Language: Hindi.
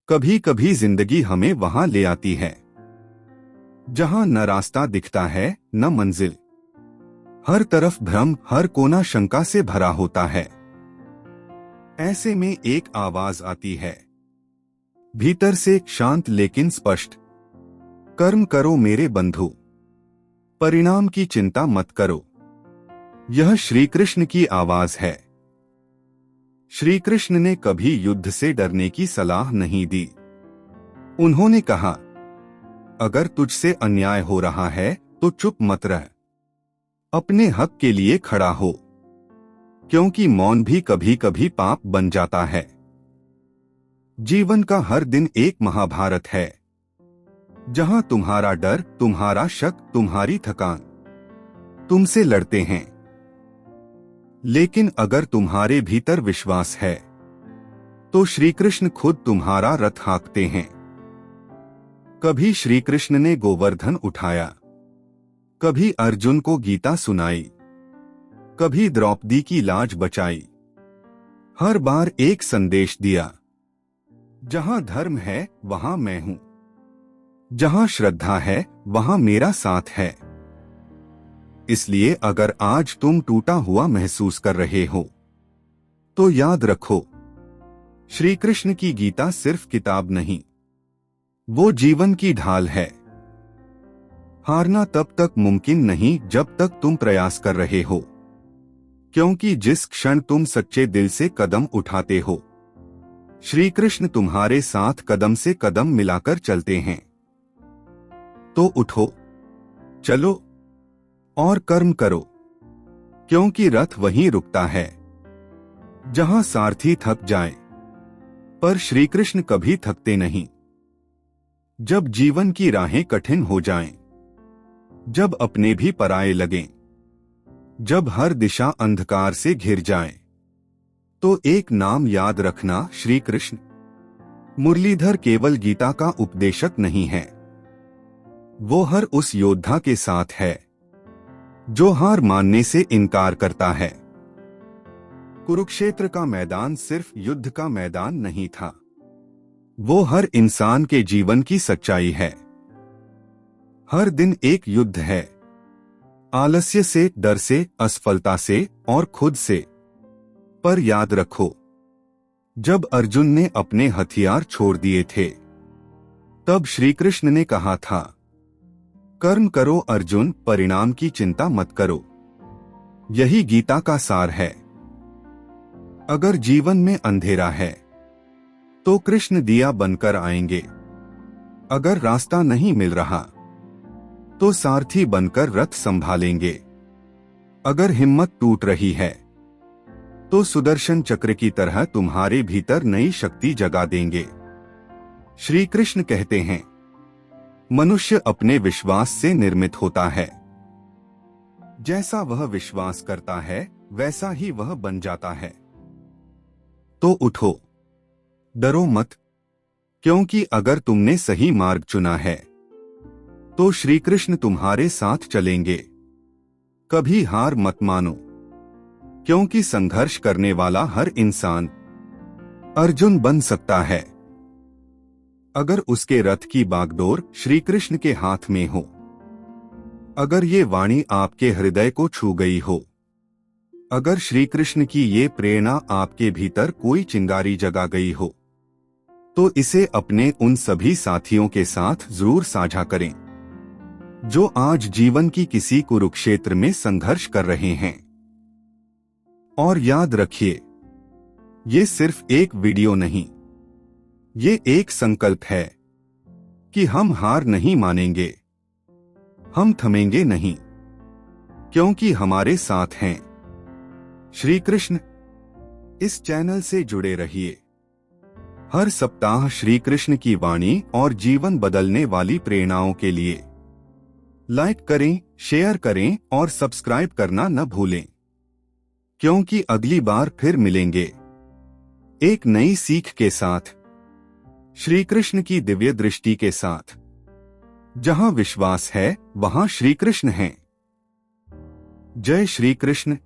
कभी कभी जिंदगी हमें वहां ले आती है जहां न रास्ता दिखता है न मंजिल। हर तरफ भ्रम, हर कोना शंका से भरा होता है। ऐसे में एक आवाज आती है भीतर से, शांत लेकिन स्पष्ट। कर्म करो मेरे बंधु, परिणाम की चिंता मत करो। यह श्री कृष्ण की आवाज है। श्री कृष्ण ने कभी युद्ध से डरने की सलाह नहीं दी। उन्होंने कहा, अगर तुझसे अन्याय हो रहा है तो चुप मत रह, अपने हक के लिए खड़ा हो, क्योंकि मौन भी कभी कभी पाप बन जाता है। जीवन का हर दिन एक महाभारत है, जहां तुम्हारा डर, तुम्हारा शक, तुम्हारी थकान तुमसे लड़ते हैं। लेकिन अगर तुम्हारे भीतर विश्वास है तो श्री कृष्ण खुद तुम्हारा रथ हाँकते हैं। कभी श्री कृष्ण ने गोवर्धन उठाया, कभी अर्जुन को गीता सुनाई, कभी द्रौपदी की लाज बचाई। हर बार एक संदेश दिया, जहां धर्म है वहां मैं हूं, जहां श्रद्धा है वहां मेरा साथ है। इसलिए अगर आज तुम टूटा हुआ महसूस कर रहे हो तो याद रखो, श्री कृष्ण की गीता सिर्फ किताब नहीं, वो जीवन की ढाल है। हारना तब तक मुमकिन नहीं जब तक तुम प्रयास कर रहे हो, क्योंकि जिस क्षण तुम सच्चे दिल से कदम उठाते हो, श्री कृष्ण तुम्हारे साथ कदम से कदम मिलाकर चलते हैं। तो उठो, चलो और कर्म करो, क्योंकि रथ वहीं रुकता है जहां सारथी थक जाए, पर श्री कृष्ण कभी थकते नहीं। जब जीवन की राहें कठिन हो जाएं, जब अपने भी पराये लगें, जब हर दिशा अंधकार से घिर जाए, तो एक नाम याद रखना, श्री कृष्ण। मुरलीधर केवल गीता का उपदेशक नहीं है, वो हर उस योद्धा के साथ है जो हार मानने से इनकार करता है। कुरुक्षेत्र का मैदान सिर्फ युद्ध का मैदान नहीं था, वो हर इंसान के जीवन की सच्चाई है। हर दिन एक युद्ध है, आलस्य से, डर से, असफलता से और खुद से। पर याद रखो, जब अर्जुन ने अपने हथियार छोड़ दिए थे, तब श्री कृष्ण ने कहा था, कर्म करो अर्जुन, परिणाम की चिंता मत करो। यही गीता का सार है। अगर जीवन में अंधेरा है तो कृष्ण दिया बनकर आएंगे। अगर रास्ता नहीं मिल रहा तो सारथी बनकर रथ संभालेंगे। अगर हिम्मत टूट रही है तो सुदर्शन चक्र की तरह तुम्हारे भीतर नई शक्ति जगा देंगे। श्री कृष्ण कहते हैं, मनुष्य अपने विश्वास से निर्मित होता है। जैसा वह विश्वास करता है वैसा ही वह बन जाता है। तो उठो, डरो मत, क्योंकि अगर तुमने सही मार्ग चुना है तो श्री कृष्ण तुम्हारे साथ चलेंगे। कभी हार मत मानो, क्योंकि संघर्ष करने वाला हर इंसान अर्जुन बन सकता है, अगर उसके रथ की बागडोर श्री कृष्ण के हाथ में हो। अगर ये वाणी आपके हृदय को छू गई हो, अगर श्री कृष्ण की ये प्रेरणा आपके भीतर कोई चिंगारी जगा गई हो, तो इसे अपने उन सभी साथियों के साथ जरूर साझा करें जो आज जीवन की किसी कुरुक्षेत्र में संघर्ष कर रहे हैं। और याद रखिए, ये सिर्फ एक वीडियो नहीं, ये एक संकल्प है कि हम हार नहीं मानेंगे, हम थमेंगे नहीं, क्योंकि हमारे साथ हैं श्री कृष्ण। इस चैनल से जुड़े रहिए। हर सप्ताह श्री कृष्ण की वाणी और जीवन बदलने वाली प्रेरणाओं के लिए लाइक करें, शेयर करें और सब्सक्राइब करना न भूलें, क्योंकि अगली बार फिर मिलेंगे एक नई सीख के साथ, श्री कृष्ण की दिव्य दृष्टि के साथ। जहां विश्वास है वहां श्री कृष्ण हैं। जय श्री कृष्ण।